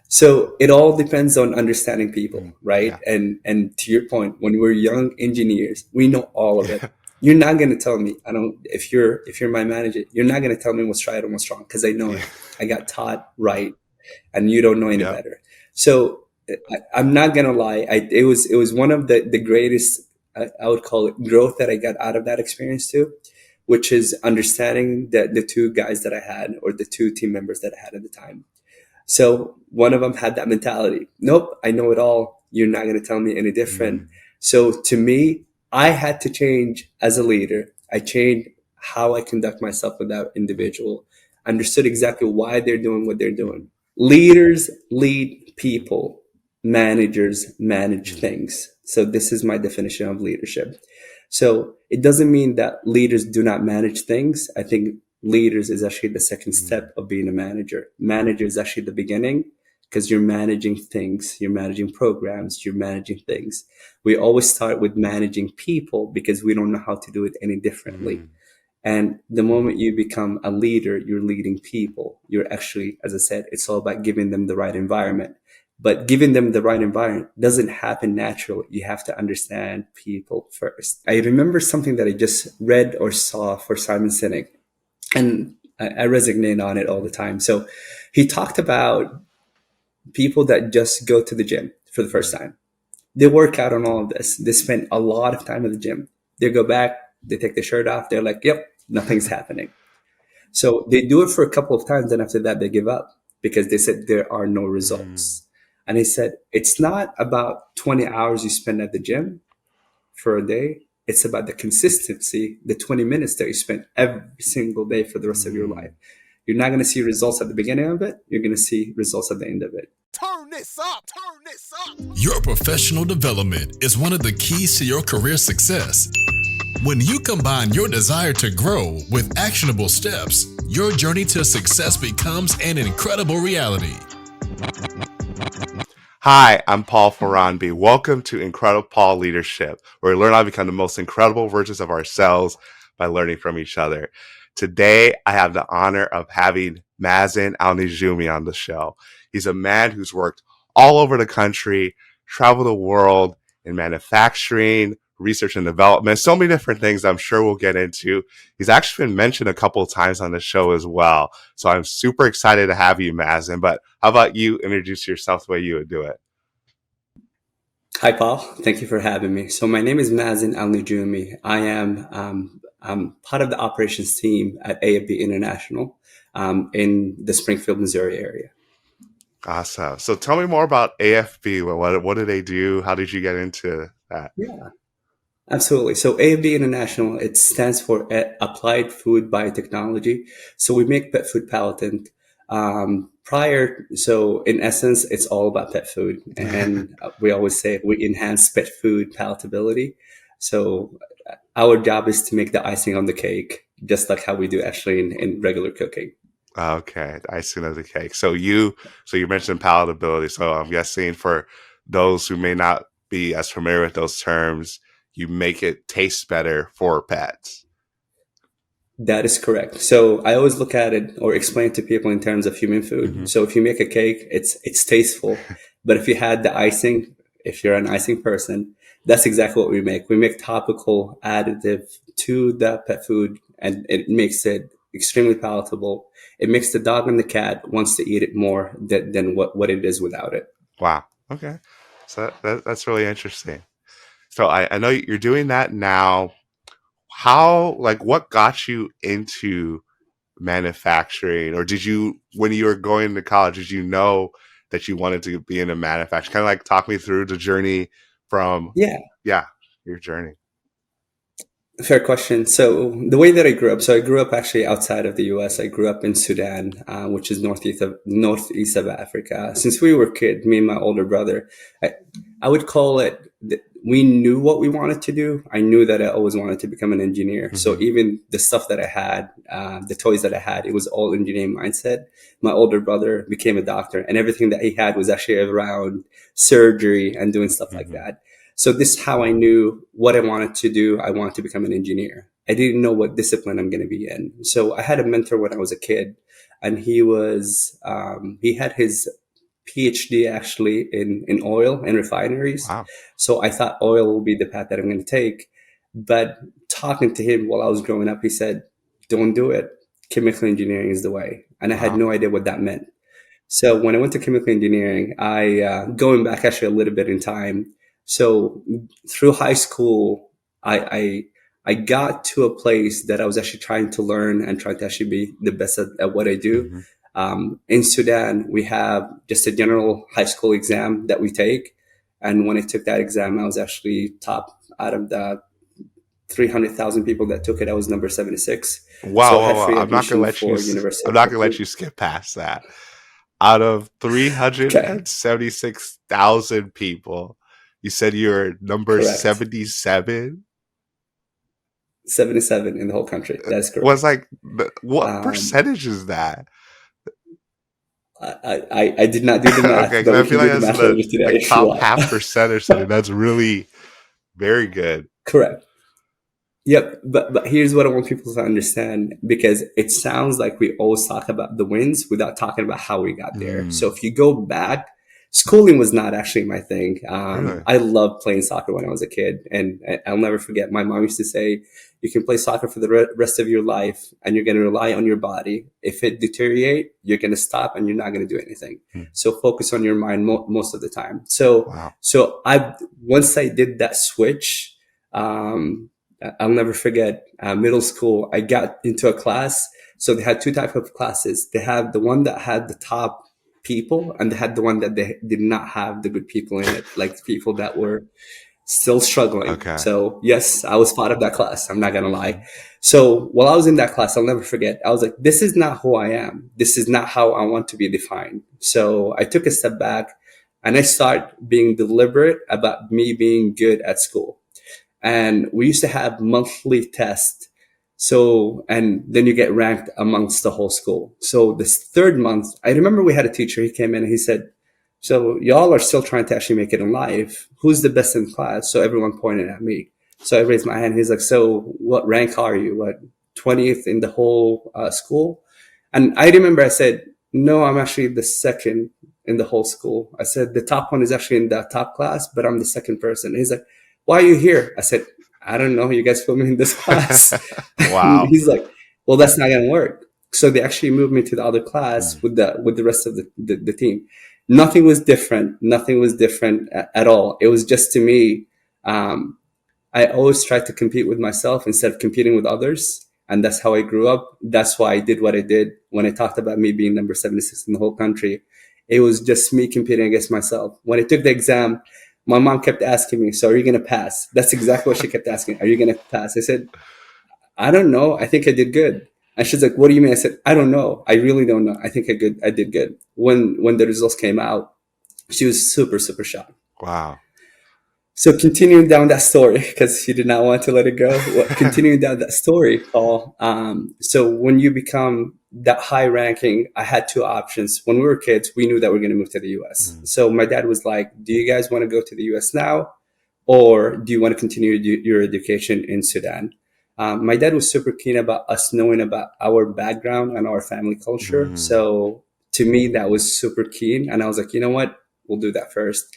So it all depends on understanding people, right? Yeah. And to your point, when we're young engineers, we know all of it. You're not going to tell me, I don't, if you're my manager, you're not going to tell me what's right and what's wrong because I know Yeah. it. I got taught right, and you don't know any Yep. better. So I'm not going to lie. It was one of the greatest, I would call it growth that I got out of that experience too, which is understanding that the two guys that I had, or the two team members that I had at the time. So one of them had that mentality. Nope, I know it all. You're not going to tell me any different. Mm. So to me, I had to change as a leader. I changed how I conduct myself with that individual. Understood exactly why they're doing what they're doing. Leaders lead people. Managers manage Mm. things. So this is my definition of leadership. So it doesn't mean that leaders do not manage things. I think leaders is actually the second Mm. step of being a manager. Manager is actually the beginning because you're managing things, you're managing programs, you're managing things. We always start with managing people because we don't know how to do it any differently. Mm. And the moment you become a leader, you're leading people. You're actually, as I said, it's all about giving them the right environment. But giving them the right environment doesn't happen naturally. You have to understand people first. I remember something that I just read or saw for Simon Sinek, and I resonate on it all the time. So he talked about people that just go to the gym for the first Mm. time. They work out on all of this. They spend a lot of time at the gym. They go back, they take their shirt off. They're like, yep, nothing's happening. So they do it for a couple of times. And after that, they give up because they said there are no Mm. results. And he said, it's not about 20 hours you spend at the gym for a day. It's about the consistency, the 20 minutes that you spend every single day for the rest of your life. Mm. You're not going to see results at the beginning of it. You're going to see results at the end of it. Turn this up, turn this up. Your professional development is one of the keys to your career success. When you combine your desire to grow with actionable steps, your journey to success becomes an incredible reality. Hi, I'm Paul Ferranbi. Welcome to IncrediPaul Leadership, where we learn how to become the most incredible versions of ourselves by learning from each other. Today, I have the honor of having Mazzin Alnijoumi on the show. He's a man who's worked all over the country, traveled the world in manufacturing, research and development, so many different things I'm sure we'll get into. He's actually been mentioned a couple of times on the show as well. So I'm super excited to have you, Mazzin. But how about you introduce yourself the way you would do it? Hi, Paul. Thank you for having me. So my name is Mazzin Alnijoumi. I am I'm part of the operations team at AFB International in the Springfield, Missouri area. Awesome. So tell me more about AFB. What do they do? How did you get into that? Yeah, absolutely. So AFB International, it stands for Applied Food Biotechnology. So we make pet food palatants. So in essence, it's all about pet food. And we always say we enhance pet food palatability. So our job is to make the icing on the cake, just like how we do actually in regular cooking. Okay, icing of the cake. So you mentioned palatability. So I'm guessing for those who may not be as familiar with those terms, you make it taste better for pets. That is correct. So I always look at it or explain it to people in terms of human Hmm. food. So if you make a cake, it's tasteful. But if you had the icing, if you're an icing person, that's exactly what we make. We make topical additive to the pet food, and it makes it extremely palatable. It makes the dog and the cat wants to eat it more than what it is without it. Wow. Okay. So that's really interesting. So I know you're doing that now. What got you into manufacturing? Or when you were going to college, did you know that you wanted to be in a manufacturing? Kind of like talk me through the journey from, Yeah. yeah, your journey. Fair question. So the way that I grew up, so I grew up actually outside of the U.S. I grew up in Sudan, which is northeast of Africa. Since we were kids, me and my older brother, I would call it. We knew what we wanted to do. I knew that I always wanted to become an engineer. So Hmm. even the stuff that I had, the toys that I had, it was all engineering mindset. My older brother became a doctor, and everything that he had was actually around surgery and doing stuff like Hmm. that. So this is how I knew what I wanted to do. I wanted to become an engineer. I didn't know what discipline I'm going to be in. So I had a mentor when I was a kid, and he had his PhD actually in oil and refineries. Wow. So I thought oil will be the path that I'm going to take. But talking to him while I was growing up, he said, don't do it. Chemical engineering is the way. And I had Wow. no idea what that meant. So when I went to chemical engineering, going back actually a little bit in time. So through high school, I got to a place that I was actually trying to learn and trying to actually be the best at what I do. Mm-hmm. In Sudan, we have just a general high school exam that we take. And when I took that exam, I was actually top out of the 300,000 people that took it. I was number 76. Wow, So I wow, had wow. free I'm not gonna admission let you. for University I'm of not gonna let Khartoum. you skip past that. Out of Okay, 376,000 people, you said you're number correct. 77. 77 in the whole country. That is Was correct. like, what Um, percentage is that? I did not do the math, Okay, because but I we feel can like do the that's math the later today like if you top want. half percent or something. That's really very good. Correct. Yep, but here's what I want people to understand, because it sounds like we always talk about the wins without talking about how we got there. So Mm, if you go back, schooling was not actually my thing. really? I loved playing soccer when I was a kid, and I'll never forget. My mom used to say, "You can play soccer for the rest of your life, and you're going to rely on your body. If it deteriorate, you're going to stop, and you're not going to do anything. Mm, So focus on your mind most of the time." So wow. I once I did that switch. Um, I'll never forget middle school. I got into a class. So they had two types of classes. They had the one that had the top people, and they had the one that they did not have the good people in it, like people that were still struggling. Okay. So yes, I was part of that class. I'm not going to lie. Mhm. So while I was in that class, I'll never forget. I was like, this is not who I am. This is not how I want to be defined. So I took a step back and I started being deliberate about me being good at school. And we used to have monthly tests. So, and then you get ranked amongst the whole school. So this third month, I remember we had a teacher. He came in and he said, so y'all are still trying to actually make it in life. Who's the best in class? So everyone pointed at me. So I raised my hand. He's like, so what rank are you? What, 20th in the whole school? And I remember I said, no, I'm actually the second in the whole school. I said, the top one is actually in the top class, but I'm the second person. He's like, why are you here? I said, I don't know. You guys put me in this class. And Wow. he's like, well, that's not going to work. So they actually moved me to the other class Mm, with the rest of the team. Nothing was different. Nothing was different at all. It was just, to me, um, I always tried to compete with myself instead of competing with others. And that's how I grew up. That's why I did what I did. When I talked about me being number 76 in the whole country, it was just me competing against myself. When I took the exam, my mom kept asking me, so are you going to pass? That's exactly what she kept asking. Are you going to pass? I said, I don't know. I think I did good. And she's like, what do you mean? I said, I don't know. I really don't know. I think I did good. When the results came out, she was super, super shocked. wow. So continuing down that story, because she did not want to let it go. Continuing down that story, Paul. So when you become that high ranking, I had two options. When we were kids, we knew that we are going to move to the US. Mm, So my dad was like, do you guys want to go to the US now? Or do you want to continue your education in Sudan? My dad was super keen about us knowing about our background and our family culture. mm, So to me, that was super keen. And I was like, you know what? We'll do that first.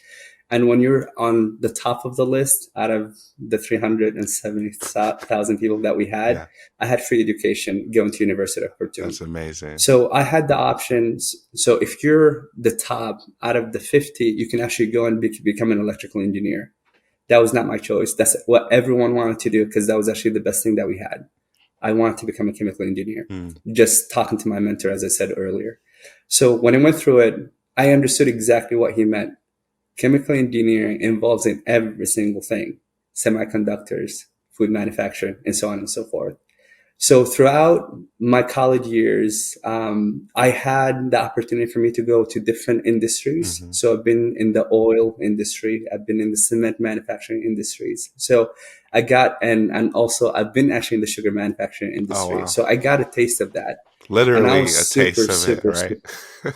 And when you're on the top of the list out of the 370,000 people that we had, yeah, I had free education going to University of Khartoum. that's amazing. So I had the options. So if you're the top out of the 50, you can actually go and become an electrical engineer. That was not my choice. That's what everyone wanted to do, because that was actually the best thing that we had. I wanted to become a chemical engineer, Mm, just talking to my mentor, as I said earlier. So when I went through it, I understood exactly what he meant. Chemical engineering involves in every single thing: semiconductors, food manufacturing, and so on and so forth. So throughout my college years, I had the opportunity for me to go to different industries. mhm. So I've been in the oil industry. I've been in the cement manufacturing industries. So I got, and also I've been actually in the sugar manufacturing Oh, industry. wow. So I got a taste of that. And I Literally was a super, taste of it, super, right? super,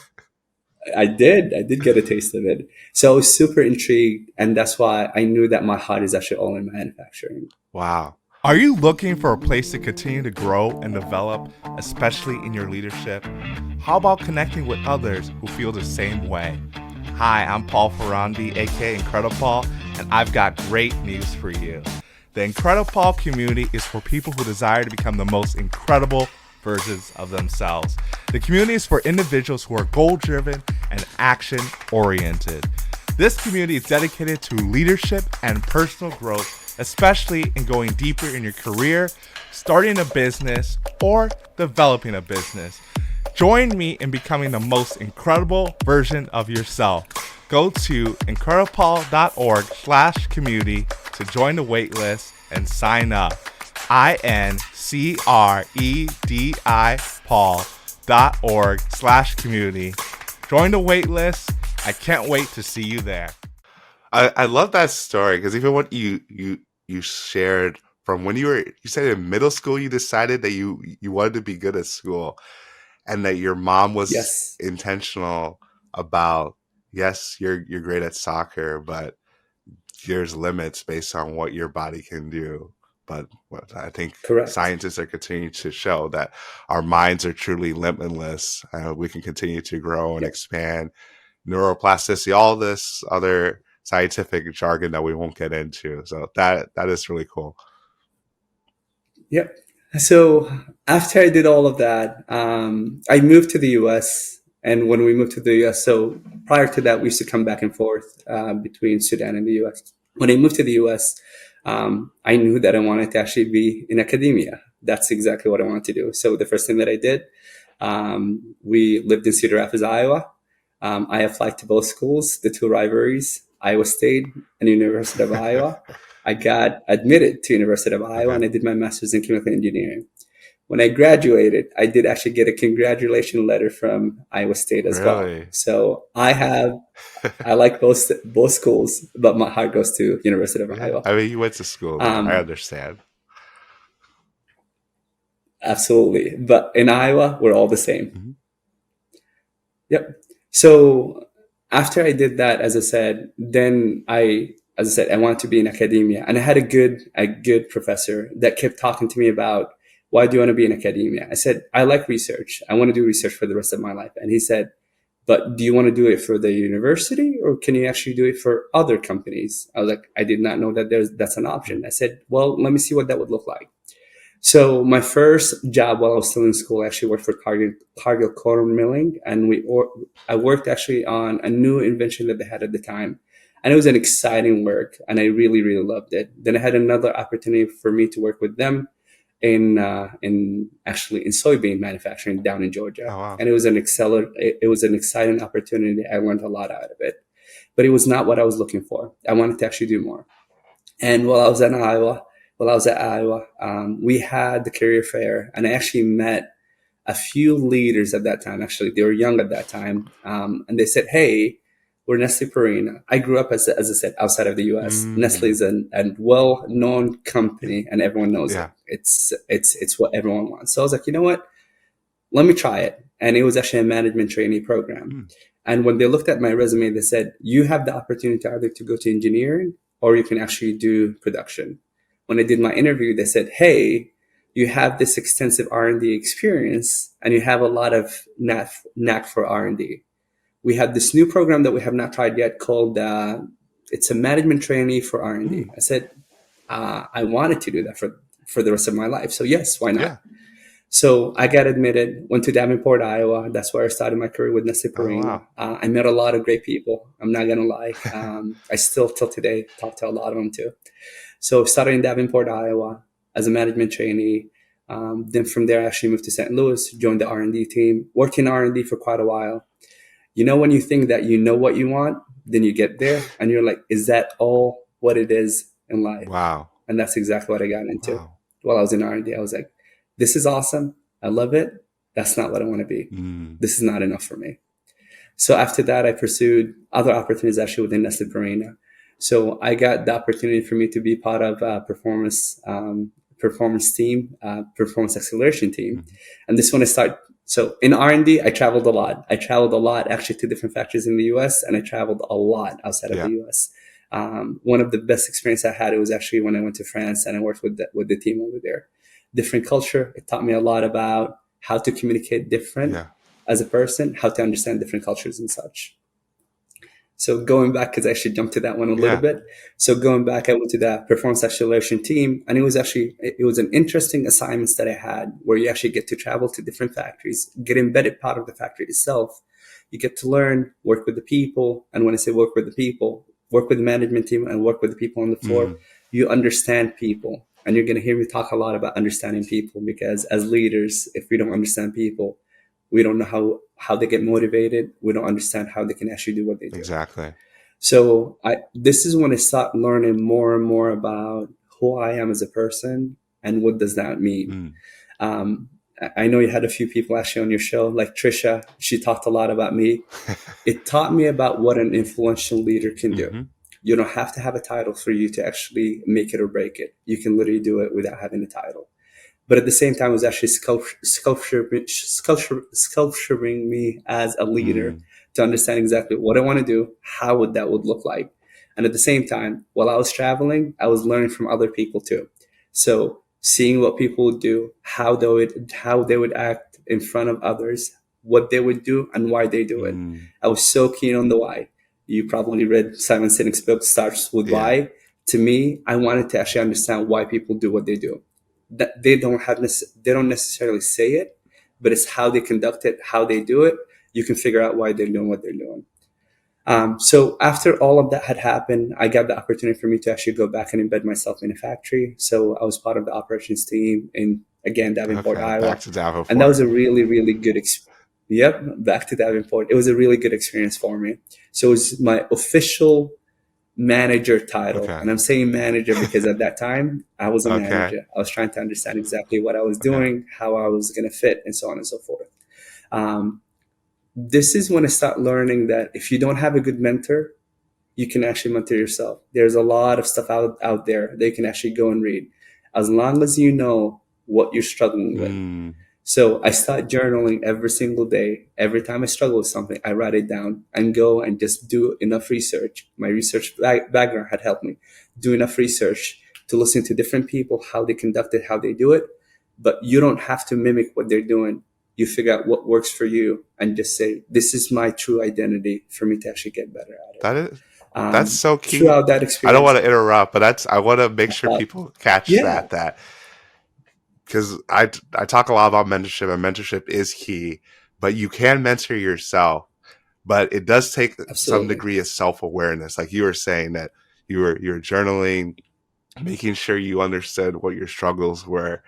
I did get a taste of it. So I was super intrigued. And that's why I knew that my heart is actually all in manufacturing. Wow. Are you looking for a place to continue to grow and develop, especially in your leadership? How about connecting with others who feel the same way? Hi, I'm Paul Ferrandi, aka IncrediPaul, and I've got great news for you. The IncrediPaul community is for people who desire to become the most incredible versions of themselves. The community is for individuals who are goal-driven and action-oriented. This community is dedicated to leadership and personal growth, especially in going deeper in your career, starting a business, or developing a business. Join me in becoming the most incredible version of yourself. Go to IncrediPaul.org/community to join the waitlist and sign up. IncrediPaul.org/community. Join the waitlist. I can't wait to see you there. I love that story because even what you shared from when you said in middle school, you decided that you wanted to be good at school, and that your mom was Yes, intentional about, yes, you're great at soccer, but there's limits based on what your body can do. But what I think correct. scientists are continuing to show that our minds are truly limitless. We can continue to grow and Yeah. expand. Neuroplasticity, all this other scientific jargon that we won't get into. So that is really cool. Yep. So after I did all of that, I moved to the US. And when we moved to the US, so prior to that, we used to come back and forth between Sudan and the US. When I moved to the US, I knew that I wanted to actually be in academia. That's exactly what I wanted to do. So the first thing that I did, we lived in Cedar Rapids, Iowa. I applied to both schools, the two rivalries, Iowa State and University of Iowa. I got admitted to University of Iowa, Okay. and I did my master's in chemical engineering. When I graduated, I did actually get a congratulation letter from Iowa State as well. Really? So I like both schools, but my heart goes to University of Yeah. Iowa. I mean, you went to school there. I Um, understand. Absolutely. But in Iowa, we're all the same. Mhm. Yep. So after I did that, as I said, I wanted to be in academia, and I had a good professor that kept talking to me about, why do you want to be in academia? I said, I like research. I want to do research for the rest of my life. And he said, but do you want to do it for the university, or can you actually do it for other companies? I was like, I did not know that that's an option. I said, well, let me see what that would look like. So my first job while I was still in school, I actually worked for Cargill Corn Milling, and I worked actually on a new invention that they had at the time, and it was an exciting work, and I really really loved it. Then I had another opportunity for me to work with them in soybean manufacturing down in Georgia, Oh, wow. and it was an exciting opportunity. I learned a lot out of it, but it was not what I was looking for. I wanted to actually do more. And while I was at Iowa, we had the career fair, and I actually met a few leaders at that time. Actually, they were young at that time, and they said, "Hey, we're Nestle Purina." I grew up, as I said, outside of the U.S. Nestle is a well-known company, and everyone knows it. Yeah. It's what everyone wants. So I was like, you know what? Let me try it. And it was actually a management trainee program. Mm. And when they looked at my resume, they said, you have the opportunity either to go to engineering, or you can actually do production. When I did my interview, they said, hey, you have this extensive R&D experience, and you have a lot of knack for R&D. We have this new program that we have not tried yet called, it's a management trainee for R&D. I said, I wanted to do that for the rest of my life. So yes, why not? Yeah. So I got admitted, went to Davenport, Iowa. That's where I started my career with Nestle Oh, Purina. wow. I met a lot of great people. I'm not going to lie. I still, till today, talk to a lot of them too. So started in Davenport, Iowa as a management trainee. Then from there, I actually moved to St. Louis, joined the R&D team, worked in R&D for quite a while. You know, when you think that you know what you want, then you get there and you're like, is that all what it is in life? Wow. And that's exactly what I got into. Wow. While I was in R&D, I was like, this is awesome. I love it. That's not what I want to be. Mm. This is not enough for me. So after that, I pursued other opportunities actually within Nestle Purina. So I got the opportunity for me to be part of a performance team, performance acceleration team. Mm-hmm. And this one I started. So in R&D, I traveled a lot. I traveled a lot actually to different factories in the US, and I traveled a lot outside of the US. One of the best experiences I had, it was actually when I went to France and I worked with the team over there. Different culture. It taught me a lot about how to communicate different as a person, how to understand different cultures and such. So going back, because I should jump to that one a little Yeah. bit. So going back, I went to the performance acceleration team, and it was an interesting assignments that I had where you actually get to travel to different factories, get embedded part of the factory itself. You get to learn, work with the people. And when I say work with the people, work with the management team and work with the people on the floor, Mm, you understand people. And you're going to hear me talk a lot about understanding people, because as leaders, if we don't understand people, we don't know how they get motivated. We don't understand how they can actually do what they do. exactly. So this is when I start learning more and more about who I am as a person and what does that mean. Mm, Um, I know you had a few people actually on your show, like Trisha. She talked a lot about me. It taught me about what an influential leader can do. mm-hmm. You don't have to have a title for you to actually make it or break it. You can literally do it without having a title. But at the same time, it was actually sculpturing me as a leader Mm, to understand exactly what I want to do, how would look like. And at the same time, while I was traveling, I was learning from other people too. So seeing what people would do, how they would act in front of others, what they would do, and why they do it. mm, I was so keen on the why. You probably read Simon Sinek's book, Starts with yeah. Why. To me, I wanted to actually understand why people do what they do. That they don't necessarily say it, but it's how they conduct it, how they do it. You can figure out why they're doing what they're doing. So after all of that had happened, I got the opportunity for me to actually go back and embed myself in a factory. So I was part of the operations team in, again, Davenport, Okay. Back Iowa. to And that Davenport. was a really, really good Yep, back to Davenport. It was a really good experience for me. So it was my official manager title. Okay. And I'm saying manager because at that time I was a Okay. manager. I was trying to understand exactly what I was Okay. doing, how I was going to fit, and so on and so forth. Um, this is when I start learning that if you don't have a good mentor, you can actually mentor yourself. There's a lot of stuff out there that you can actually go and read, as long as you know what you're struggling with. Mm, So I start journaling every single day. Every time I struggle with something, I write it down and go and just do enough research. My research background had helped me do enough research to listen to different people, how they conduct it, how they do it. But you don't have to mimic what they're doing. You figure out what works for you and just say, this is my true identity for me to actually get better at it. that is that's so key. Throughout that I don't want experience, to interrupt, but I want to make sure people catch yeah, that because I talk a lot about mentorship, and mentorship is key. But you can mentor yourself, but it does take some absolutely. degree of self awareness. Like you were saying that you're journaling, making sure you understood what your struggles were.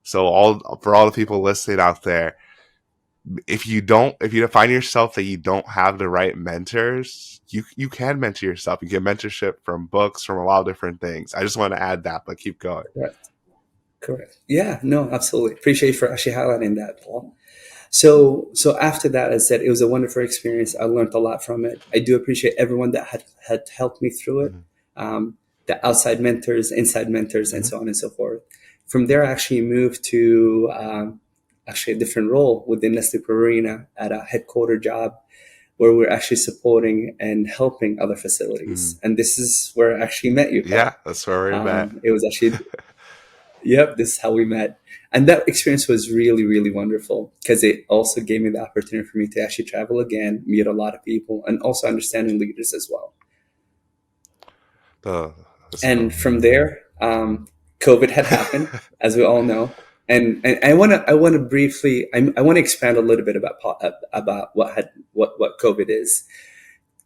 So for all the people listening out there, if you find yourself that you don't have the right mentors, you can mentor yourself. You get mentorship from books, from a lot of different things. I just want to add that, but keep going. Correct. Correct. Yeah, no, absolutely. Appreciate you for actually highlighting that, Paul. So after that, as I said, it was a wonderful experience. I learned a lot from it. I do appreciate everyone that had helped me through it. Mm-hmm. The outside mentors, inside mentors, and Mm-hmm. so on and so forth. From there, I actually moved to actually a different role within Nestle Arena at a headquarter job where we're actually supporting and helping other Mm-hmm. facilities. And this is where I actually met you, Yeah, Paul. that's where we met. It was actually Yep, this is how we met. And that experience was really, really wonderful because it also gave me the opportunity for me to actually travel again, meet a lot of people, and also understanding leaders as well. That's And from there, COVID had happened, as we all know. And I want to briefly, I want to expand a little bit about what COVID is.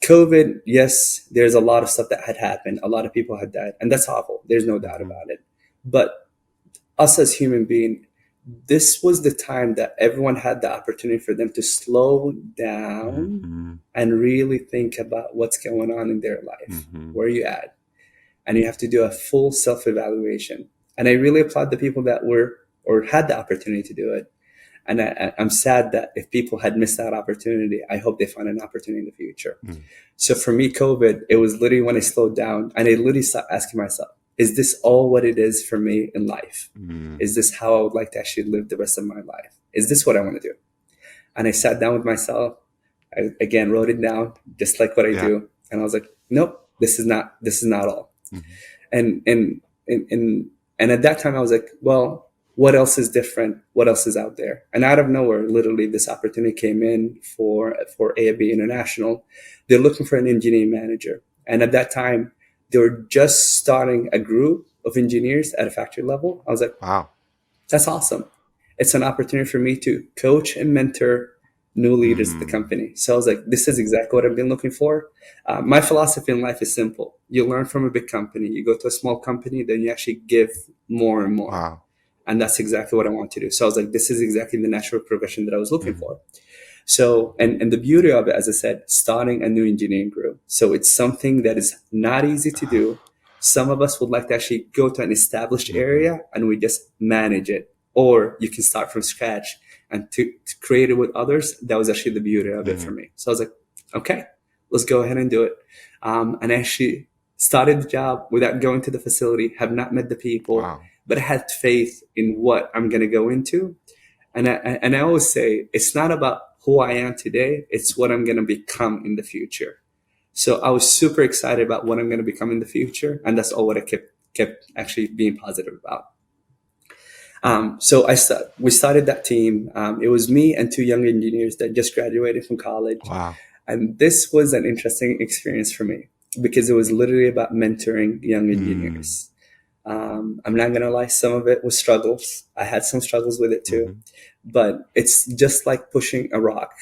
COVID, yes, there's a lot of stuff that had happened. A lot of people had died, and that's awful. There's no doubt mm-hmm. about it. But us as human beings, this was the time that everyone had the opportunity for them to slow down Mm-hmm. and really think about what's going on in their life. Mm-hmm. Where are you at? And you have to do a full self-evaluation. And I really applaud the people that were or had the opportunity to do it. And I'm sad that if people had missed that opportunity, I hope they find an opportunity in the future. Mm-hmm. So for me, COVID, it was literally when I slowed down and I literally started asking myself, is this all what it is for me in life? Mm-hmm. Is this how I would like to actually live the rest of my life? Is this what I want to do? And I sat down with myself. I again wrote it down, just like what I do. And I was like, nope, this is not all. Mm-hmm. And at that time I was like, well, what else is different, what else is out there. And out of nowhere, literally, this opportunity came in for AFB International. They're looking for an engineering manager. And at that time, they were just starting a group of engineers at a factory level. I was like, Wow. that's awesome. It's an opportunity for me to coach and mentor new leaders at the Mm. company. So I was like, this is exactly what I've been looking for. My philosophy in life is simple. You learn from a big company, you go to a small company, then you actually give more and more. Wow. And that's exactly what I want to do. So I was like, this is exactly the natural progression that I was looking Mm. for. So, and the beauty of it, as I said, starting a new engineering group. So it's something that is not easy to do. Some of us would like to actually go to an established area and we just manage it. Or you can start from scratch and to create it with others. That was actually the beauty of it for me. So I was like, okay, let's go ahead and do it. And I actually started the job without going to the facility, have not met the people, Wow. but I had faith in what I'm going to go into. And I always say, it's not about who I am today. It's what I'm going to become in the future. So I was super excited about what I'm going to become in the future. And that's all what I kept actually being positive about. So we started that team. It was me and two young engineers that just graduated from college. Wow. And this was an interesting experience for me because it was literally about mentoring young engineers. I'm not going to lie, some of it was struggles. I had some struggles with it too, but it's just like pushing a rock.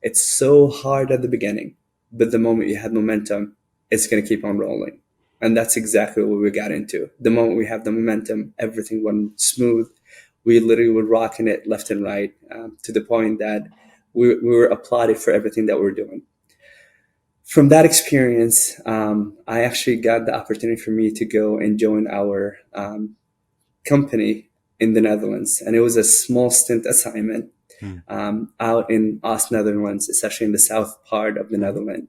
It's so hard at the beginning, but the moment you have momentum, it's going to keep on rolling. And that's exactly what we got into. The moment we have the momentum, everything went smooth. We literally were rocking it left and right, to the point that we were applauded for everything that we're doing. From that experience, I actually got the opportunity for me to go and join our company in the Netherlands. And it was a small stint assignment out in Oost Netherlands, especially in the south part of the Netherlands.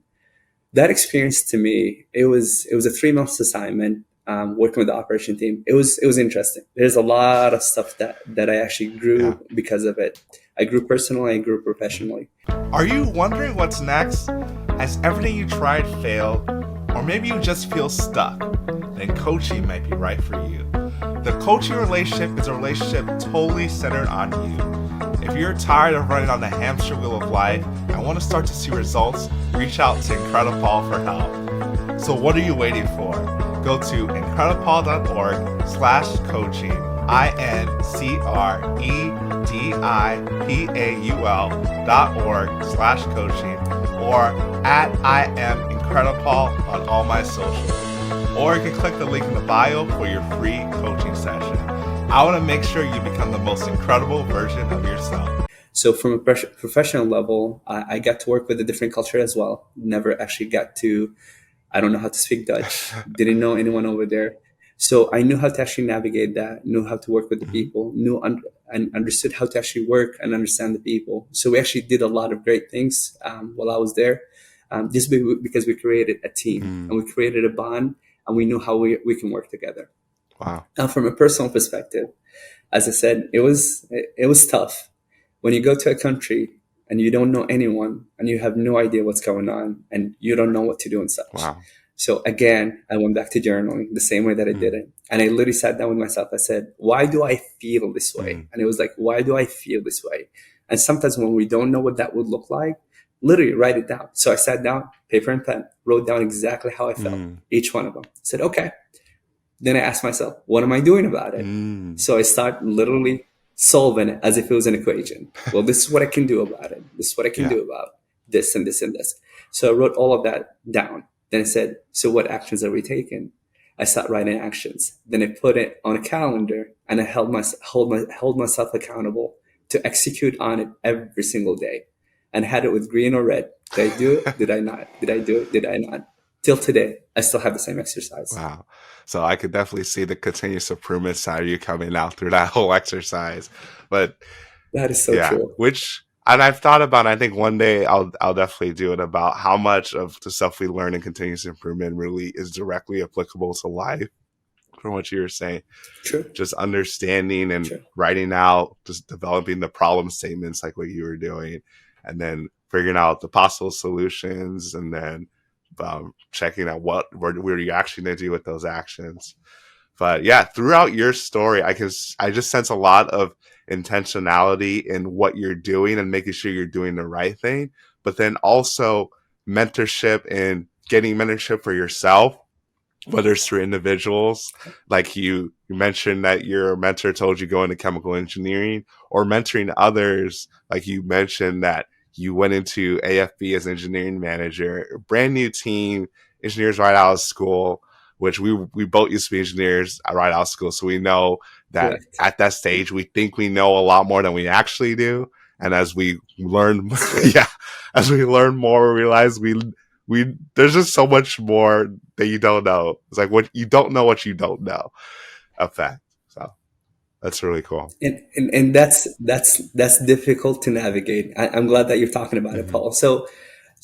That experience to me, it was a 3-month assignment, working with the operation team. It was interesting. There's a lot of stuff that I actually grew because of it. I grew personally, I grew professionally. Are you wondering what's next? Has everything you tried failed? Or maybe you just feel stuck? Then coaching might be right for you. The coaching relationship is a relationship totally centered on you. If you're tired of running on the hamster wheel of life and want to start to see results, reach out to IncrediPaul for help. So what are you waiting for? Go to IncrediPaul.org/coaching, IncrediPaul.org/coaching, or at I am IncrediPaul on all my socials. Or you can click the link in the bio for your free coaching session. I want to make sure you become the most incredible version of yourself. So from a professional level, I got to work with a different culture as well. Never actually got to, I don't know how to speak Dutch, didn't know anyone over there. So I knew how to actually navigate that, knew how to work with the people, and understood how to actually work and understand the people. So we actually did a lot of great things while I was there, just because we created a team and we created a bond and we knew how we can work together. Wow. Now, from a personal perspective, as I said, it was tough. When you go to a country and you don't know anyone and you have no idea what's going on and you don't know what to do and such. Wow. So again, I went back to journaling the same way that I did it. And I literally sat down with myself. I said, why do I feel this way? And it was like, why do I feel this way? And sometimes when we don't know what that would look like, literally write it down. So I sat down, paper and pen, wrote down exactly how I felt, each one of them. I said, okay. Then I asked myself, what am I doing about it? So I start literally solving it as if it was an equation. Well, this is what I can do about it. This is what I can do about this and this and this. So I wrote all of that down. Then I said, so what actions are we taking? I started writing actions. Then I put it on a calendar and I held myself accountable to execute on it every single day and had it with green or red. Did I do it? Did I not? Did I do it? Did I not? Till today, I still have the same exercise. Wow. So I could definitely see the continuous improvement side of you coming out through that whole exercise. But that is so true. And I've thought about, I think one day I'll definitely do it, about how much of the stuff we learn in continuous improvement really is directly applicable to life. From what you were saying, just understanding and writing out, just developing the problem statements like what you were doing, and then figuring out the possible solutions, and then checking out what were you actually going to do with those actions. But yeah, throughout your story, I just sense a lot of intentionality in what you're doing and making sure you're doing the right thing. But then also mentorship and getting mentorship for yourself, whether it's through individuals, like you mentioned that your mentor told you go into chemical engineering, or mentoring others, like you mentioned that you went into AFB as engineering manager, brand new team, engineers right out of school, which we both used to be engineers right out of school. So we know that Correct. at that stage, we think we know a lot more than we actually do. And as we learn, That's correct. yeah, as we learn more, we realize we there's just so much more that you don't know. It's like what you don't know, what you don't know effect. So that's really cool. And that's difficult to navigate. I'm glad that you're talking about it, Mm-hmm. Paul.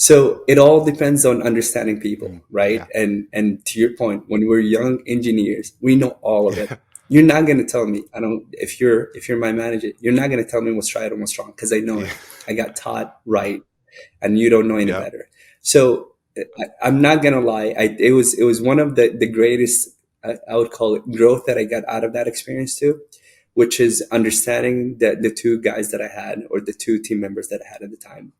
So it all depends on understanding people, Mm-hmm. right? Yeah. And to your point, when we're young engineers, we know all of it. Yeah. You're not going to tell me, I don't, if you're my manager, you're not going to tell me what's right and what's wrong, because I know Yeah. it. I got taught right, and you don't know any Yep. better. So I'm not going to lie. It was one of the greatest, I would call it, growth that I got out of that experience too, which is understanding that the two guys that I had, or the two team members that I had at the time.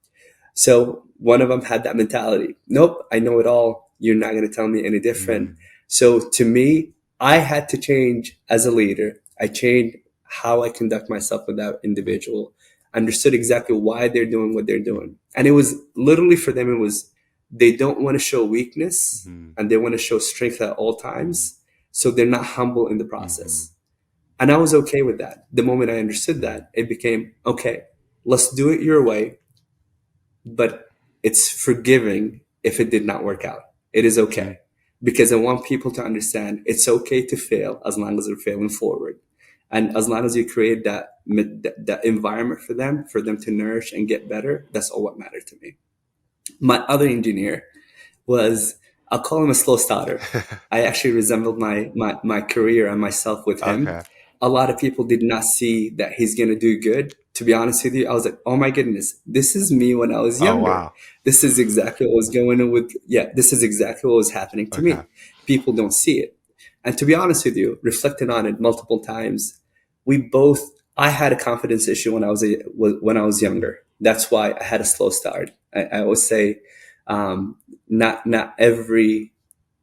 So one of them had that mentality. Nope, I know it all. You're not going to tell me any different. Mm. So to me, I had to change as a leader. I changed how I conduct myself with that individual, understood exactly why they're doing what they're doing. And it was literally, for them, it was, they don't want to show weakness Mm-hmm. and they want to show strength at all times. So they're not humble in the Mm-hmm. process. And I was okay with that. The moment I understood Mm-hmm. that, it became, okay, let's do it your way, but it's forgiving if it did not work out. It is Mm-hmm. okay, because I want people to understand it's okay to fail as long as they're failing forward. And as long as you create that environment for them to nourish and get better, that's all what mattered to me. My other engineer was, I'll call him a slow starter. I actually resembled my career and myself with him. Okay. A lot of people did not see that he's going to do good. To be honest with you, I was like, oh my goodness, this is me when I was Oh younger. wow. This is exactly what was going on with, yeah, this is exactly what was happening to Okay. me. People don't see it. And to be honest with you, reflecting on it multiple times, I had a confidence issue when I was younger. That's why I had a slow start. I always say, not every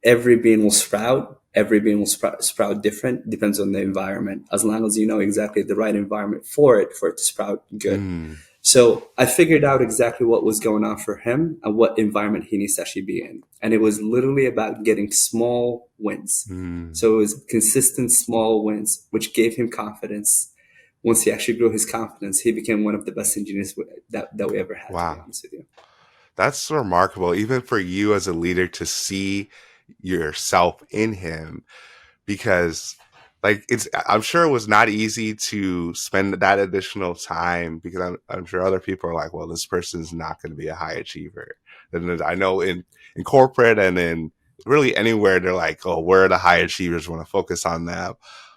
bean will sprout. Every bean will sprout different. Depends on the environment. As long as you know exactly the right environment for it to sprout good. Mm. So I figured out exactly what was going on for him and what environment he needs to actually be in. And it was literally about getting small wins. Mm. So it was consistent small wins, which gave him confidence. Once he actually grew his confidence, he became one of the best engineers that we ever had, to be Wow. honest with you. That's remarkable, even for you as a leader to see yourself in him, because like I'm sure it was not easy to spend that additional time, because I'm sure other people are like, well, this person's not going to be a high achiever. And I know in corporate and in really anywhere, they're like, oh, where are the high achievers? We want to focus on them.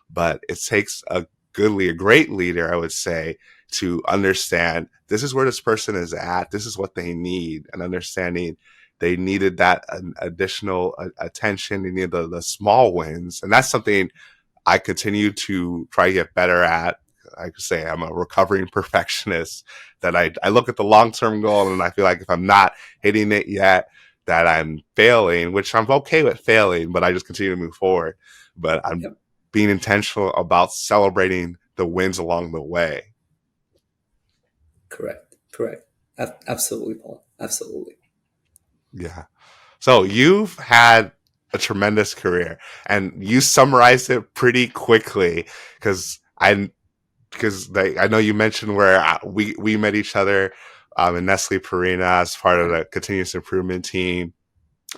But it takes a great leader, I would say, to understand this is where this person is at. This is what they need, and understanding they needed that additional attention. They needed the small wins. And that's something I continue to try to get better at. I could say I'm a recovering perfectionist, that I look at the long-term goal and I feel like if I'm not hitting it yet, that I'm failing, which I'm okay with failing, but I just continue to move forward. But I'm Yep. being intentional about celebrating the wins along the way. Correct. Absolutely, Paul. Absolutely. Yeah. So you've had a tremendous career, and you summarized it pretty quickly, because I know you mentioned where we met each other in Nestle Purina as part of the continuous improvement team.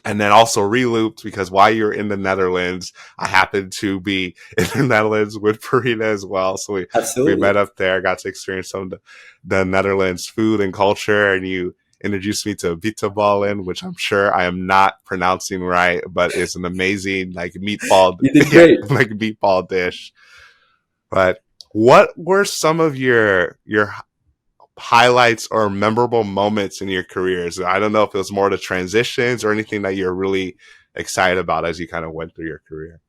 And then also relooped, because while you're in the Netherlands, I happened to be in the Netherlands with Purina as well. So we Absolutely. met up there, got to experience some of the Netherlands food and culture, and you introduced me to bitterballen, which I'm sure I am not pronouncing right, but it's an amazing like meatball, You did yeah, great. like meatball dish. But what were some of your highlights or memorable moments in your careers? I don't know if it was more the transitions or anything that you're really excited about as you kind of went through your career.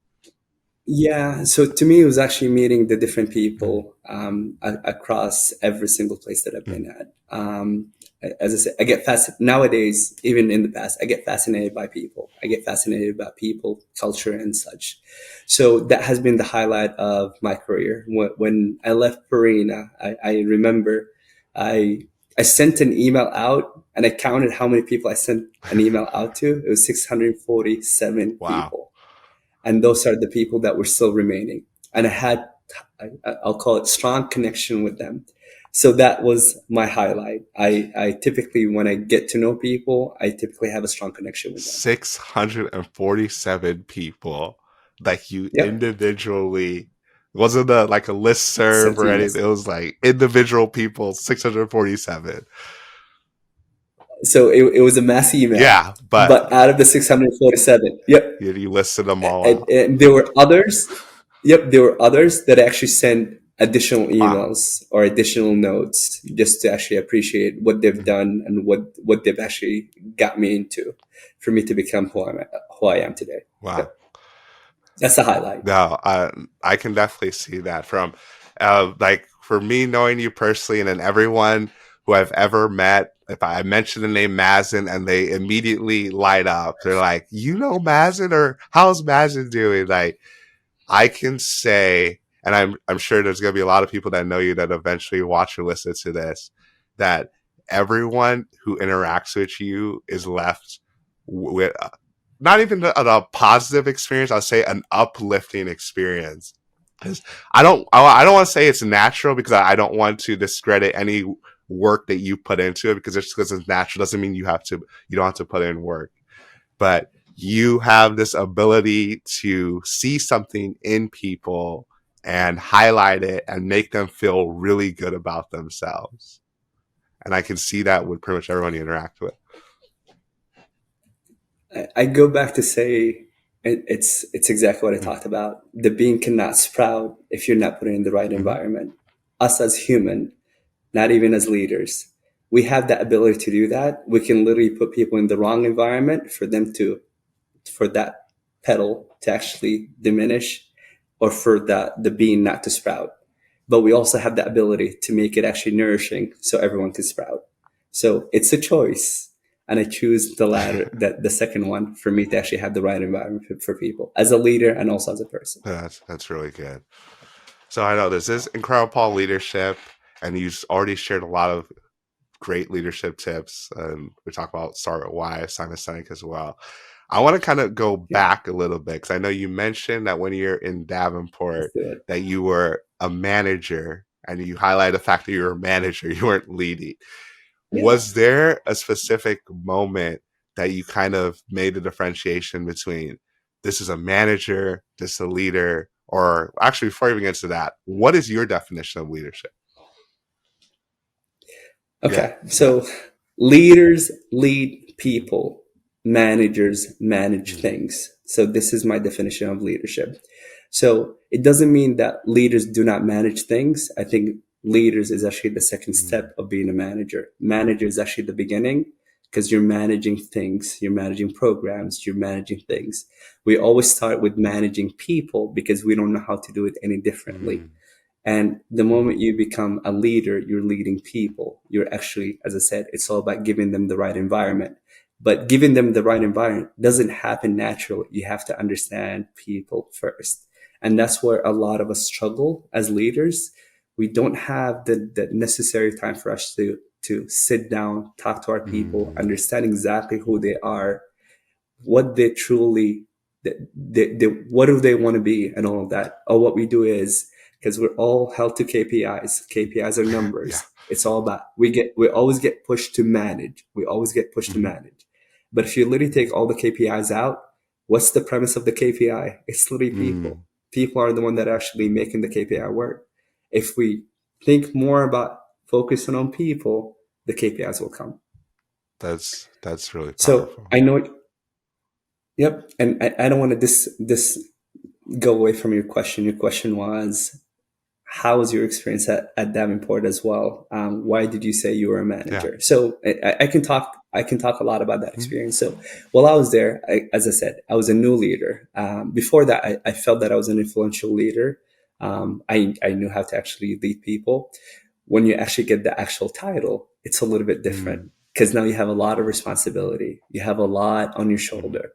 Yeah, so to me, it was actually meeting the different Mm, people across every single place that I've mm, been at. As I said, I get nowadays, even in the past, I get fascinated by people. I get fascinated by people, culture, and such. So that has been the highlight of my career. When I left Purina, I remember I I sent an email out, and I counted how many people I sent an email out to. It was 647 wow. people, and those are the people that were still remaining, and I had, I'll call it, strong connection with them. So that was my highlight. I typically, when I get to know people, I typically have a strong connection with them. 647 people that you Yep. individually wasn't a like a list serve Sent or emails. anything. It was like individual people, 647. So it was a mass email, Yeah, but but out of the 647, yep, you listed them all and, out. and there were others. Yep, there were others that actually sent additional Wow. emails or additional notes just to actually appreciate what they've Mhm. done and what they've actually got me into for me to become who I am today. Wow. Yep, that's the highlight. No, I can definitely see that from, like for me knowing you personally, and then everyone who I've ever met. If I mention the name Mazzin and they immediately light up, they're like, "You know Mazzin, or how's Mazzin doing?" Like I can say, and I'm sure there's gonna be a lot of people that know you that eventually watch or listen to this, that everyone who interacts with you is left with not even a positive experience. I'll say an uplifting experience. Because I don't want to say it's natural, because I don't want to discredit any work that you put into it, because just because it's natural doesn't mean you don't have to put in work. But you have this ability to see something in people and highlight it and make them feel really good about themselves. And I can see that with pretty much everyone you interact with. I go back to say it's exactly what I Mm-hmm. talked about. The bean cannot sprout if you're not put in the right Mm-hmm. environment. Us as human, not even as leaders, we have that ability to do that. We can literally put people in the wrong environment for them to, for that petal to actually diminish, or for the bean not to sprout. But we also have the ability to make it actually nourishing so everyone can sprout. So it's a choice. And I choose the latter, that the second one, for me to actually have the right environment for people as a leader and also as a person. That's really good. So I know this is IncrediPaul Leadership, and you've already shared a lot of great leadership tips. And we talk about Start with Why, Simon Sinek as well. I want to kind of go Yeah, back a little bit, because I know you mentioned that when you're in let's Davenport do it. that you were a manager, and you highlight the fact that you were a manager, you weren't leading. Yeah. Was there a specific moment that you kind of made the differentiation between this is a manager, this is a leader, or actually before I even get to that, what is your definition of leadership? Yeah, Okay. yeah. So leaders lead people, managers manage Mm, things. So this is my definition of leadership. So it doesn't mean that leaders do not manage things. I think leaders is actually the second mm, step of being a manager. Manager is actually the beginning, because you're managing things, you're managing programs, you're managing things. We always start with managing people because we don't know how to do it any differently. mm, And the moment you become a leader, you're leading people. You're actually, as I said, it's all about giving them the right environment. But giving them the right environment doesn't happen naturally. You have to understand people first. And that's where a lot of us struggle as leaders. We don't have the necessary time for us to sit down, talk to our people, mm. understand exactly who they are, what they truly, what do they want to be, and all of that. Or what we do is, because we're all held to KPIs. KPIs are Yeah. numbers. It's all about, we always get pushed to manage. We always get pushed to Hmm. manage. But if you literally take all the KPIs out, what's the premise of the KPI? It's literally people. Mm. People are the one that are actually making the KPI work. If we think more about focusing on people, the KPIs will come. That's really So powerful. I know. Yep. And I don't want to this go away from your question. Your question was, how was your experience at Davenport as well? Why did you say you were a Yeah. manager? So I can talk. I can talk a lot about that Mhm. experience. So while I was there, as I said, I was a new leader. Before that, I felt that I was an influential leader. I knew how to actually lead people. When you actually get the actual title, it's a little bit different Mm. because now you have a lot of responsibility. You have a lot on your Mhm. shoulder.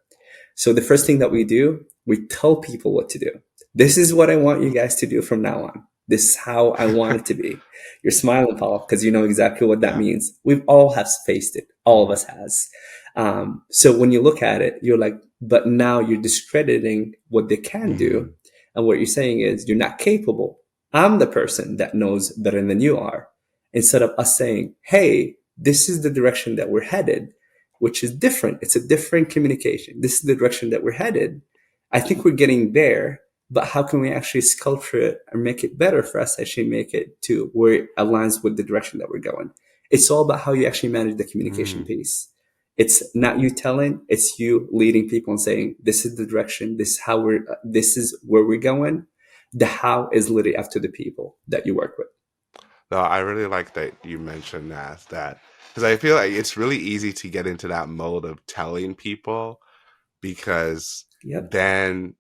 So the first thing that we do, we tell people what to do. This is what I want you guys to do from now on. This is how I want it to be. You're smiling, Paul, because you know exactly what that Yeah. means. We've all have faced it. All of Mhm. us has. So when you look at it, you're like, but now you're discrediting what they can do. Mhm. And what you're saying is you're not capable. I'm the person that knows better than you are. Instead of us saying, hey, this is the direction that we're headed, which is different. It's a different communication. This is the direction that we're headed. I think we're getting there, but how can we actually sculpture it and make it better for us to actually make it to where it aligns with the direction that we're going? It's all about how you actually manage the communication Mm. piece. It's not you telling, it's you leading people and saying, this is the direction, this is where we're going. The how is literally up to the people that you work with. No, I really like that you mentioned that because I feel like it's really easy to get into that mode of telling people because Yep. then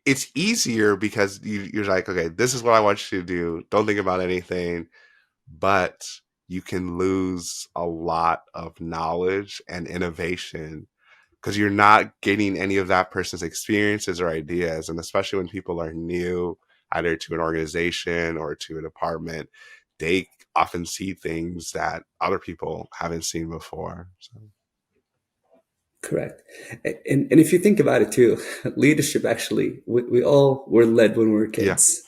it's easier because you're like, okay, this is what I want you to do. Don't think about anything, but you can lose a lot of knowledge and innovation because you're not getting any of that person's experiences or ideas. And especially when people are new, either to an organization or to a department, they often see things that other people haven't seen before. So, Correct. And if you think about it too, leadership actually, we all were led when we were yeah. kids.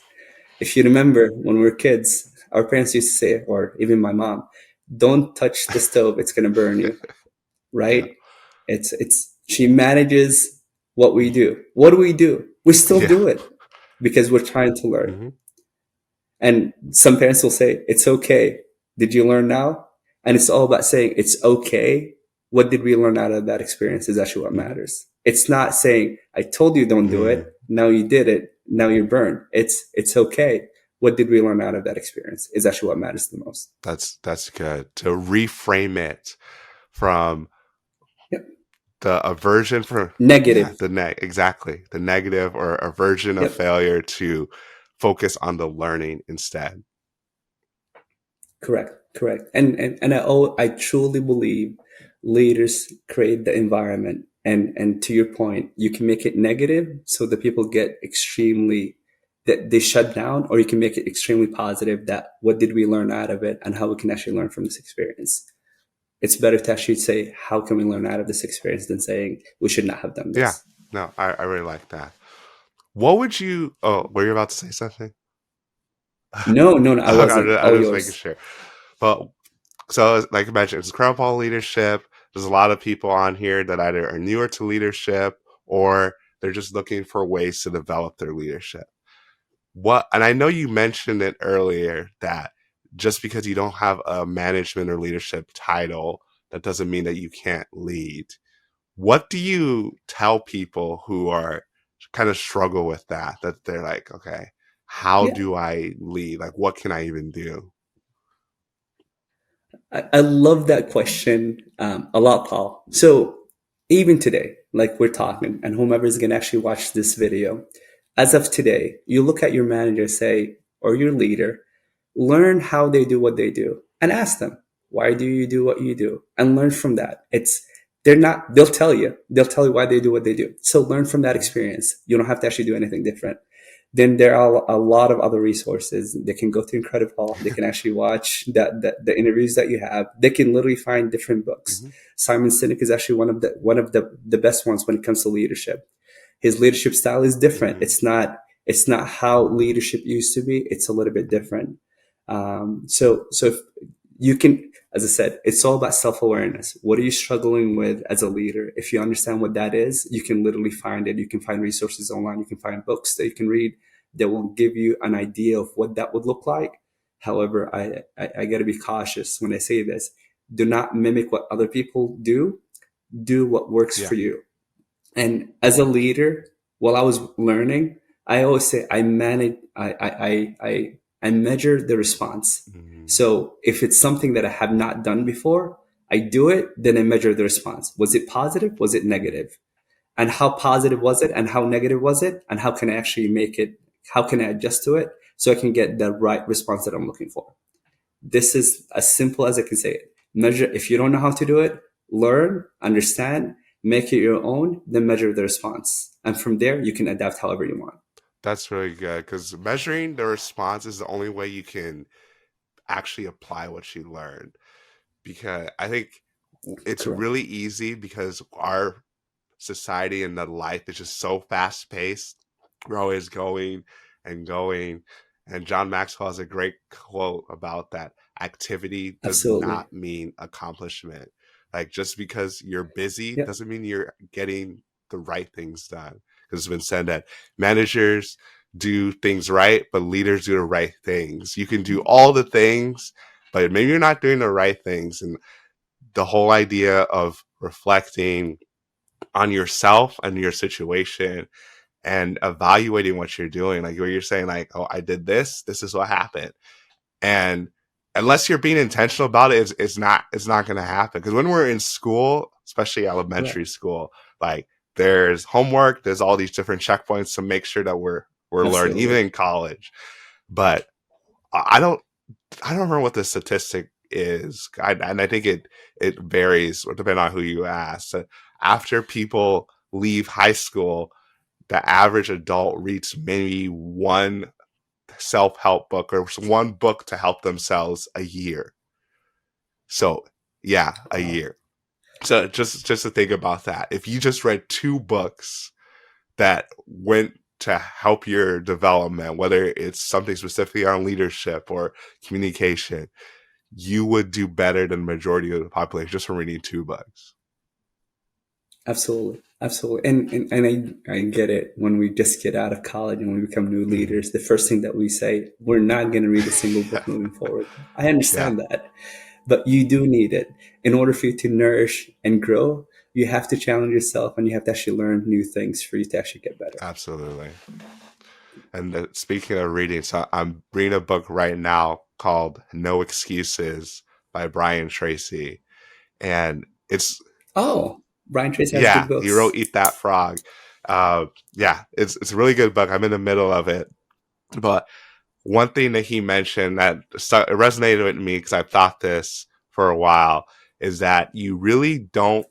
If you remember when we were kids, our parents used to say, or even my mom, don't touch the stove, it's going to burn you, Yeah. right? She manages what we do. What do? We still Yeah. do it because we're trying to learn. Hmm. And some parents will say, it's okay. Did you learn now? And it's all about saying, it's okay. What did we learn out of that experience is actually what Hmm. matters. It's not saying, I told you don't do Mm. it. Now you did it. Now you're burned. It's okay. What did we learn out of that experience is actually what matters the most. That's good to reframe it from Yep. the aversion for Negative. exactly the negative or aversion of Yep. failure to focus on the learning instead. Correct. Correct. And I truly believe leaders create the environment. And to your point, you can make it negative so that people get extremely that they shut down, or you can make it extremely positive that what did we learn out of it and how we can actually learn from this experience. It's better to actually say, how can we learn out of this experience than saying we should not have done Yeah, this. no, I really like that. What would you? Oh, were you about to say something? No, no, no, I wasn't. I All was making yours. sure. But so, like I mentioned, it's IncrediPaul Leadership. There's a lot of people on here that either are newer to leadership or they're just looking for ways to develop their leadership. What? And I know you mentioned it earlier that just because you don't have a management or leadership title, that doesn't mean that you can't lead. What do you tell people who are kind of struggle with that? That they're like, okay, how Yeah. do I lead? Like, what can I even do? I love that question a lot, Paul. So even today, like we're talking, and whomever is going to actually watch this video, as of today, you look at your manager, say, or your leader, learn how they do what they do, and ask them, why do you do what you do, and learn from that. They'll tell you why they do what they do. So learn from that experience. You don't have to actually do anything different. Then there are a lot of other resources. They can go to IncrediPaul. They can actually watch the interviews that you have. They can literally find different books. Mm-hmm. Simon Sinek is actually one of the best ones when it comes to leadership. His leadership style is different. Mm-hmm. It's not how leadership used to be. It's a little bit different. So if you can, as I said, it's all about self-awareness. What are you struggling with as a leader? If you understand what that is, you can literally find it. You can find resources online. You can find books that you can read that will give you an idea of what that would look like. However, I got to be cautious when I say this. Do not mimic what other people do. Do what works Yeah. for you. And as a leader, while I was learning, I always say I manage, I measure the response. Mm, So if it's something that I have not done before, I do it, then I measure the response. Was it positive? Was it negative? And how positive was it? And how negative was it? And how can I actually make it? How can I adjust to it so I can get the right response that I'm looking for? This is as simple as I can say it. Measure, if you don't know how to do it, learn, understand, make it your own, then measure the response. And from there, you can adapt however you want. that's really good because measuring the response is the only way you can actually apply what you learned. Because I think it's Correct. really easy because our society and the life is just so fast paced. We're always going and going. And John Maxwell has a great quote about that. Activity does Absolutely. not mean accomplishment. Like just because you're busy Yeah. doesn't mean you're getting the right things done. Because it's been said that managers do things right, but leaders do the right things. You can do all the things, but maybe you're not doing the right things. And the whole idea of reflecting on yourself and your situation and evaluating what you're doing, like where you're saying like, oh, I did this is what happened. And unless you're being intentional about it, it's not going to happen. Because when we're in school, especially elementary Correct. school, like there's homework, there's all these different checkpoints to make sure that we're learning, even Absolutely. in college. But I don't I don't remember what the statistic is, and I think it varies depending on who you ask. So after people leave high school, the average adult reads maybe one self-help book or one book to help themselves a year. So yeah, a Wow. year. So just to think about that. If you just read two books that went to help your development, whether it's something specifically on leadership or communication, you would do better than the majority of the population just from reading two books. Absolutely. Absolutely. And I get it. When we just get out of college and we become new Mm-hmm. leaders, the first thing that we say, we're not going to read a single Yeah. book moving forward. I Yeah, understand that. But you do need it. In order for you to nourish and grow, you have to challenge yourself and you have to actually learn new things for you to actually get better. absolutely. And speaking of reading, so I'm reading a book right now called No Excuses by Brian Tracy. And it's, Oh, Brian Tracy has yeah, good he wrote books. Eat That Frog. Yeah, it's a really good book. I'm in the middle of it. But one thing that he mentioned that it resonated with me because I've thought this for a while is that you really don't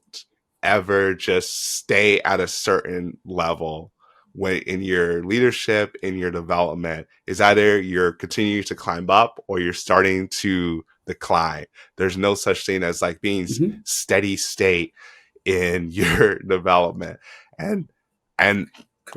ever just stay at a certain level when in your leadership, in your development. Is either you're continuing to climb up or you're starting to decline. There's no such thing as like being Hmm. steady state in your development. And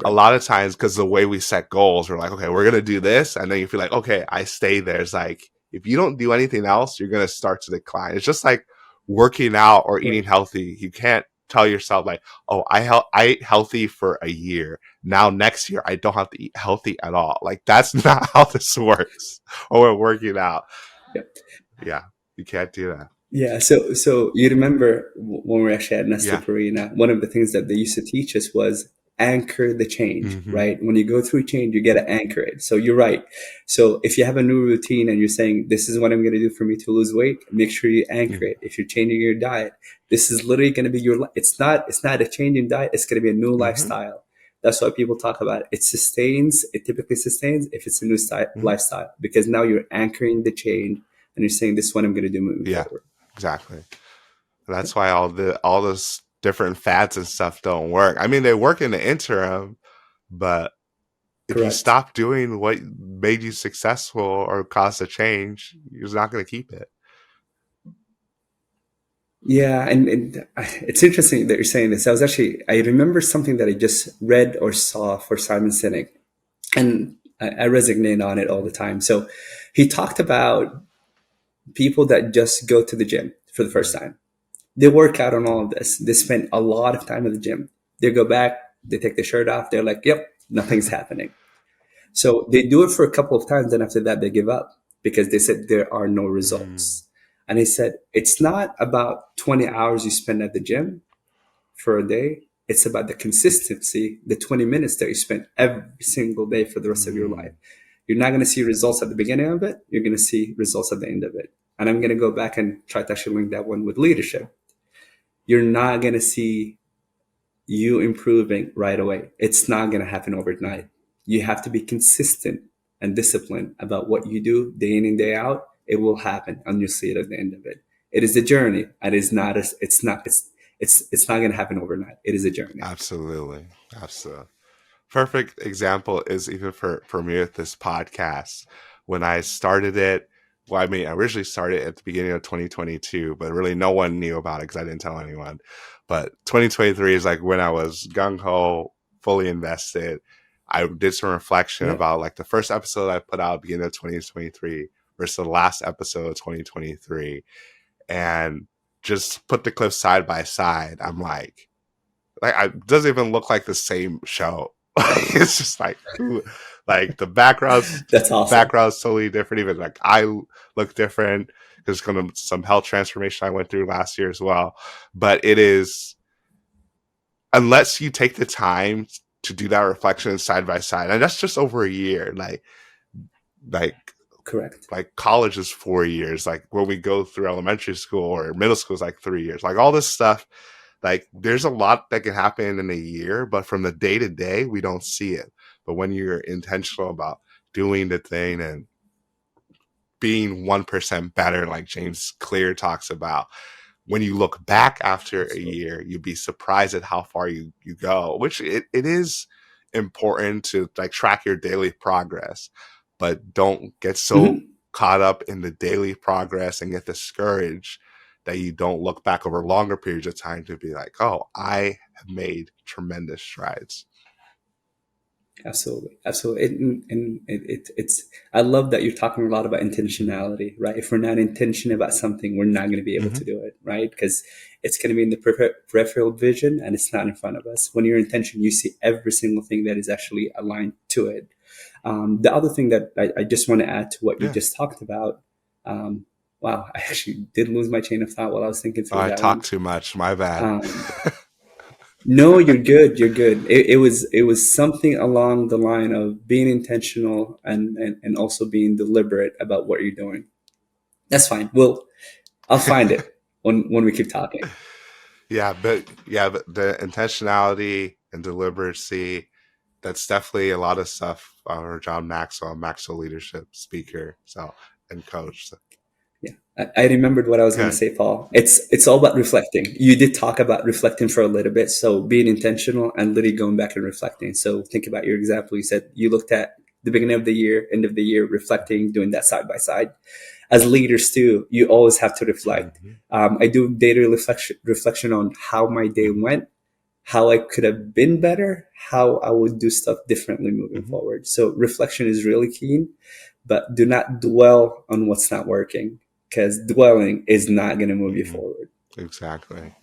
a Correct. lot of times, because the way we set goals, we're like, okay, we're gonna do this, and then you feel like, okay, I stay there. It's like if you don't do anything else, you're gonna start to decline. It's just like working out or eating Correct. healthy. You can't tell yourself like, oh, I ate healthy for a year. Now next year I don't have to eat healthy at all. Like that's not how this works. Or we're working out. Yeah. Yeah, you can't do that. Yeah, so you remember when we were actually at Nestle Yeah. Purina, one of the things that they used to teach us was anchor the change, Mm-hmm. right? When you go through change, you got to anchor it. So you're right. So if you have a new routine and you're saying, this is what I'm going to do for me to lose weight, make sure you anchor Mm-hmm. it. If you're changing your diet, this is literally going to be it's not a change in diet. It's going to be a new Mm-hmm. lifestyle. That's why people talk about it. It typically sustains if it's a new Mm-hmm. lifestyle, because now you're anchoring the change and you're saying, this is what I'm going to do moving Yeah, forward. exactly. That's why all those different fads and stuff don't work. I mean, they work in the interim, but if you Correct. stop doing what made you successful or caused a change, you're not going to keep it. Yeah, and it's interesting that you're saying this. I remember something that I just read or saw for Simon Sinek, and I resonate on it all the time. So he talked about people that just go to the gym for the first Mm-hmm. time. They work out on all of this. They spend a lot of time at the gym. They go back, they take the shirt off. They're like, yep, nothing's happening. So they do it for a couple of times. And after that, they give up because they said there are no Mm-hmm. results. And he said, it's not about 20 hours you spend at the gym for a day. It's about the consistency, the 20 minutes that you spend every single day for the rest of your life. You're not going to see results at the beginning of it. You're going to see results at the end of it. And I'm going to go back and try to actually link that one with leadership. You're not going to see you improving right away. It's not going to happen overnight. You have to be consistent and disciplined about what you do day in and day out. It will happen, and you'll see it at the end of it. It is a journey. It's not going to happen overnight. It is a journey. Absolutely. Absolutely. Perfect example is even for me with this podcast. When I started it, well, I mean, I originally started at the beginning of 2022, but really no one knew about it because I didn't tell anyone. But 2023 is like when I was gung-ho, fully invested. I did some reflection about like the first episode I put out beginning of 2023 versus the last episode of 2023, and just put the clips side by side. I'm like it doesn't even look like the same show. It's just like the background's That's awesome. background's totally different. Even like I look different because some health transformation I went through last year as well. But it is, unless you take the time to do that reflection side by side, and that's just over a year. Like Correct. Like college is 4 years. Like when we go through elementary school or middle school is like 3 years. Like all this stuff. Like there's a lot that can happen in a year, but from the day to day, we don't see it. But when you're intentional about doing the thing and being 1% better, like James Clear talks about, when you look back after a year, you'd be surprised at how far you go, which it is important to like track your daily progress, but don't get so caught up in the daily progress and get discouraged that you don't look back over longer periods of time to be like, oh, I have made tremendous strides. Absolutely. It's, I love that you're talking a lot about intentionality, right? If we're not intentional about something, we're not going to be able to do it, right? Because it's going to be in the peripheral vision and it's not in front of us. When you're intentional, you see every single thing that is actually aligned to it. The other thing that I just want to add to what you just talked about, wow, I actually did lose my chain of thought while I was thinking through that. I talked too much. My bad. No, you're good. You're good. It was something along the line of being intentional and also being deliberate about what you're doing. That's fine. I'll find it when we keep talking. But the intentionality and deliberacy, that's definitely a lot of stuff. John Maxwell leadership speaker, and coach. So. Yeah, I remembered what I was going to say, Paul. It's all about reflecting. You did talk about reflecting for a little bit. So being intentional and literally going back and reflecting. So think about your example. You said you looked at the beginning of the year, end of the year, reflecting, doing that side by side. As leaders too, you always have to reflect. I do daily reflection on how my day went, how I could have been better, how I would do stuff differently moving forward. So reflection is really key, but do not dwell on what's not working, because dwelling is not going to move you forward. Exactly.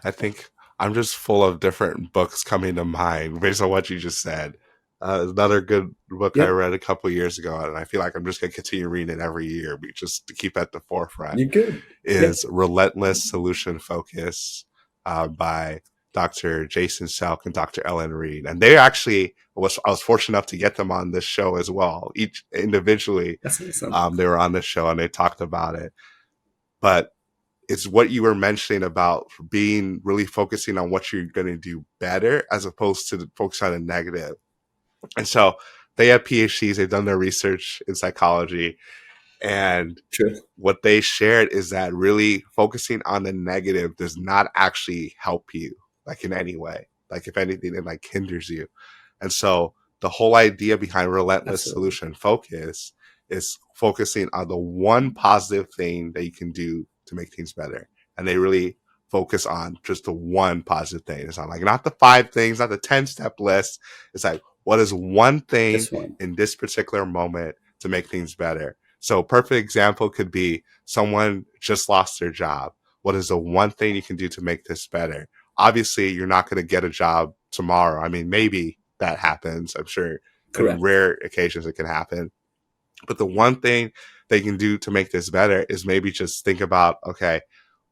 I think I'm just full of different books coming to mind based on what you just said. Another good book I read a couple of years ago, and I feel like I'm just going to continue reading it every year, just to keep at the forefront. You're good. Is Relentless Solution Focus by Dr. Jason Selk and Dr. Ellen Reed. And they actually, I was fortunate enough to get them on this show as well. Each individually, That's awesome. they were on this show and they talked about it. But it's what you were mentioning about being really focusing on what you're going to do better as opposed to focus on the negative. And so they have PhDs, they've done their research in psychology. And what they shared is that really focusing on the negative does not actually help you, like in any way. Like if anything, it like hinders you. And so the whole idea behind Relentless Solution Focus is focusing on the one positive thing that you can do to make things better. And they really focus on just the one positive thing. It's not the 5 things, not the 10-step list. It's like, what is one thing in this particular moment to make things better? So a perfect example could be someone just lost their job. What is the one thing you can do to make this better? Obviously, you're not going to get a job tomorrow. I mean, maybe that happens. I'm sure on rare occasions it can happen. But the one thing they can do to make this better is maybe just think about, okay,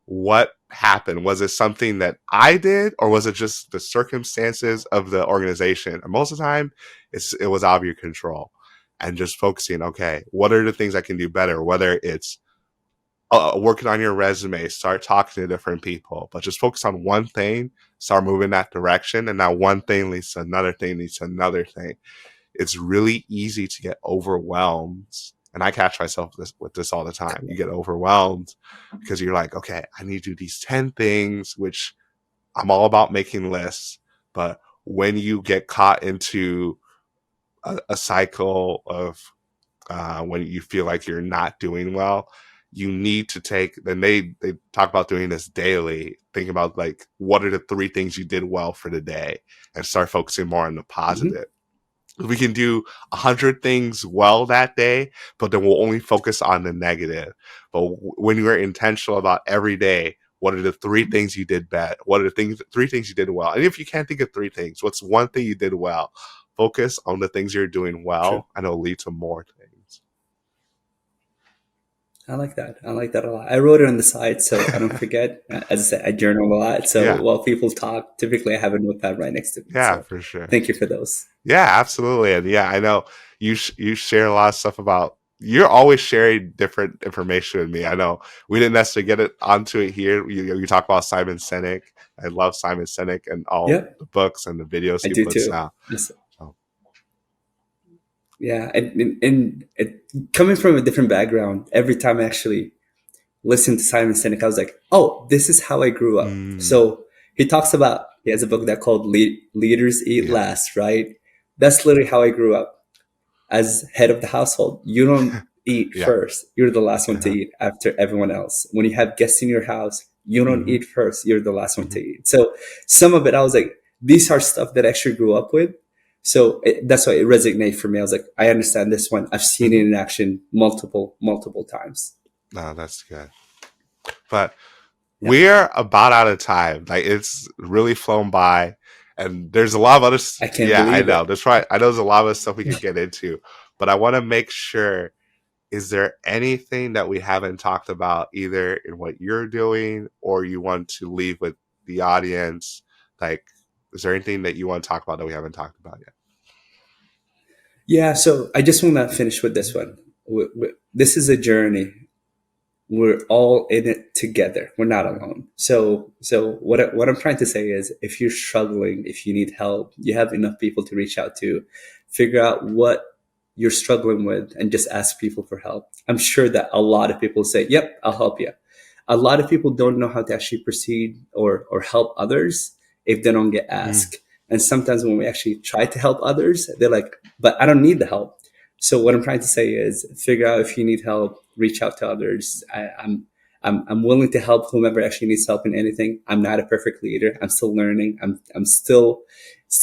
what happened? Was it something that I did, or was it just the circumstances of the organization? And most of the time, it was out of your control. And just focusing, okay, what are the things I can do better? Whether it's working on your resume, start talking to different people, but just focus on one thing, start moving that direction. And now one thing leads to another thing, leads to another thing. It's really easy to get overwhelmed. And I catch myself with this all the time. You get overwhelmed because you're like, okay, I need to do these 10 things, which I'm all about making lists. But when you get caught into a cycle of when you feel like you're not doing well, you need to then they talk about doing this daily. Think about like, what are the 3 things you did well for the day, and start focusing more on the positive. We can do 100 things well that day, but then we'll only focus on the negative. But when you're intentional about every day, what are the 3 things you did bad? What are the 3 things you did well? And if you can't think of 3 things, what's one thing you did well? Focus on the things you're doing well, True. and it'll lead to more things. I like that. I like that a lot. I wrote it on the side so I don't forget. As I said, I journal a lot. So Yeah. while people talk, typically I have a notepad right next to me. Yeah, So for sure. thank you for those. Yeah, absolutely. And yeah, I know you share a lot of stuff about, you're always sharing different information with me. I know we didn't necessarily get it onto it here. You talk about Simon Sinek. I love Simon Sinek and all Yep, the books and the videos I he do puts too. out. Yes. So, Yeah, and coming from a different background, every time I actually listened to Simon Sinek, I was like, oh, this is how I grew up. So he has a book that called Leaders Eat yeah. Last, right? That's literally how I grew up. As head of the household, you don't eat Yeah. first. You're the last one to eat after everyone else. When you have guests in your house, you don't eat first. You're the last one to eat. So some of it, I was like, these are stuff that I actually grew up with. So that's why it resonated for me. I was like, I understand this one. I've seen it in action multiple times. No, that's good. But we're about out of time. Like, it's really flown by, and there's a lot of other. I can't Yeah, I believe know. it. That's right. I know there's a lot of other stuff we could get into, but I want to make sure. Is there anything that we haven't talked about, either in what you're doing or you want to leave with the audience? Like, is there anything that you want to talk about that we haven't talked about yet? Yeah. So I just want to finish with this one. This is a journey. We're all in it together. We're not alone. So what I'm trying to say is, if you're struggling, if you need help, you have enough people to reach out to, figure out what you're struggling with and just ask people for help. I'm sure that a lot of people say, yep, I'll help you. A lot of people don't know how to actually proceed or help others if they don't get asked. And sometimes when we actually try to help others, they're like, but I don't need the help. So what I'm trying to say is, figure out if you need help, reach out to others. I'm willing to help whomever actually needs help in anything. I'm not a perfect leader. I'm still learning. I'm still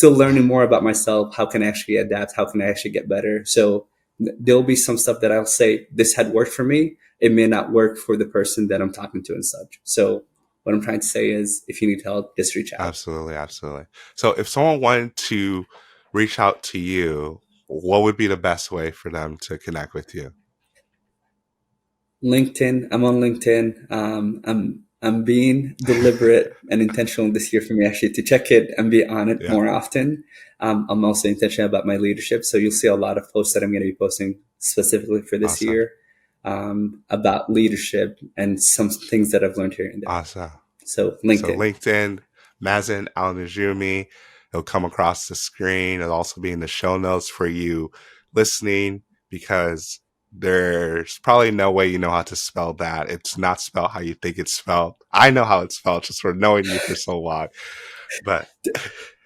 learning more about myself. How can I actually adapt? How can I actually get better? So there'll be some stuff that I'll say, this had worked for me. It may not work for the person that I'm talking to and such. So what I'm trying to say is, if you need help, just reach out. Absolutely, absolutely. So if someone wanted to reach out to you, what would be the best way for them to connect with you? LinkedIn. I'm on LinkedIn. I'm being deliberate and intentional this year for me actually to check it and be on it more often. I'm also intentional about my leadership. So you'll see a lot of posts that I'm going to be posting specifically for this year about leadership and some things that I've learned here and there. Awesome. So LinkedIn. So LinkedIn, Mazzin Alnijoumi. It'll come across the screen. It'll also be in the show notes for you listening, because there's probably no way you know how to spell that. It's not spelled how you think it's spelled. I know how it's spelled just for knowing you for so long. But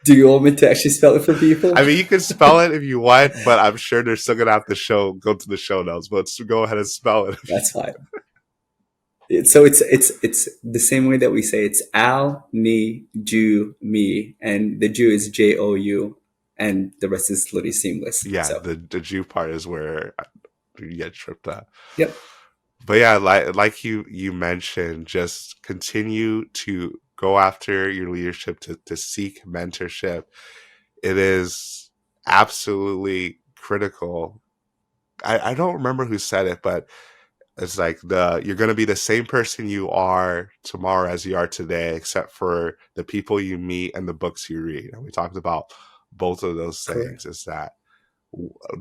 do you want me to actually spell it for people? I mean, you can spell it if you want, but I'm sure they're still gonna have to go to the show notes. But go ahead and spell it. That's fine. So it's the same way that we say it's Alnijoumi, and the Jew is Jou, and the rest is literally seamless. Yeah, so. the Jew part is where you get tripped up. Yep. But yeah, like you mentioned, just continue to go after your leadership, to seek mentorship. It is absolutely critical. I don't remember who said it, but It's like you're going to be the same person you are tomorrow as you are today, except for the people you meet and the books you read. And we talked about both of those Correct. things, is that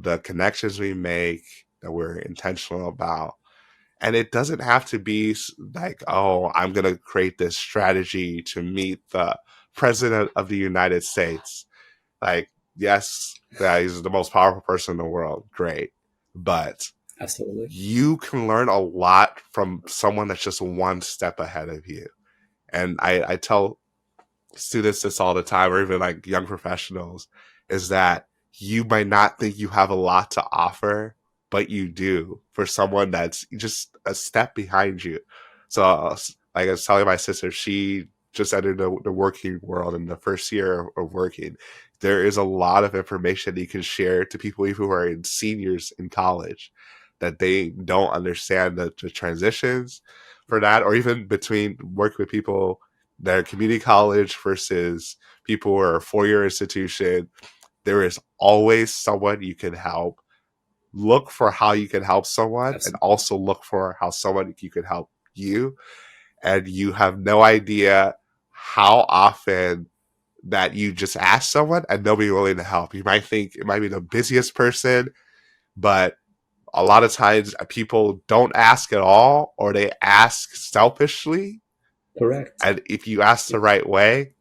the connections we make, that we're intentional about. And it doesn't have to be like, oh, I'm going to create this strategy to meet the president of the United States. Like, yes, that he's the most powerful person in the world. Great. But Absolutely. you can learn a lot from someone that's just one step ahead of you. And I tell students this all the time, or even like young professionals, is that you might not think you have a lot to offer, but you do for someone that's just a step behind you. So like I was telling my sister, she just entered the working world in the first year of working. There is a lot of information that you can share to people even who are in seniors in college, that they don't understand the transitions for that, or even between working with people that are community college versus people who are a four-year institution. There is always someone you can help. Look for how you can help someone, and Absolutely. also look for how someone you can help you. And you have no idea how often that you just ask someone and they'll be willing to help. You might think it might be the busiest person, but a lot of times people don't ask at all, or they ask selfishly. Correct. And if you ask the right way,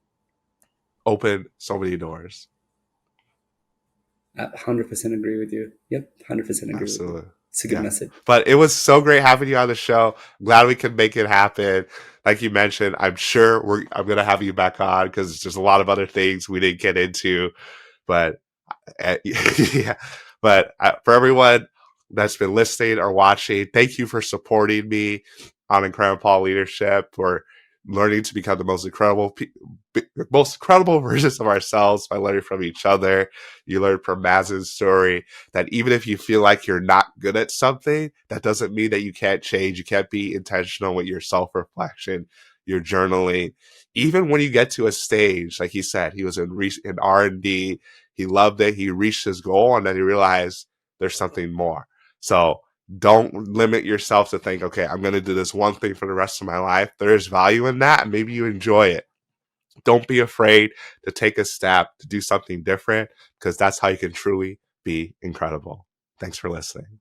open so many doors. 100% agree with you. Yep, 100% agree with Absolutely. you. It's a good Yeah. message. But it was so great having you on the show. Glad we could make it happen. Like you mentioned, I'm sure I'm going to have you back on because there's a lot of other things we didn't get into. But yeah. But for everyone that's been listening or watching, thank you for supporting me on IncrediPaul Leadership, for learning to become the most incredible versions of ourselves by learning from each other. You learn from Mazzin's story that even if you feel like you're not good at something, that doesn't mean that you can't change. You can't be intentional with your self-reflection, your journaling. Even when you get to a stage, like he said, he was in R&D, he loved it, he reached his goal, and then he realized there's something more. So don't limit yourself to think, okay, I'm going to do this one thing for the rest of my life. There is value in that, and maybe you enjoy it. Don't be afraid to take a step, to do something different, because that's how you can truly be incredible. Thanks for listening.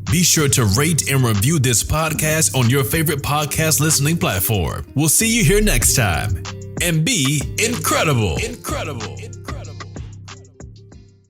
Be sure to rate and review this podcast on your favorite podcast listening platform. We'll see you here next time. And be incredible. Incredible.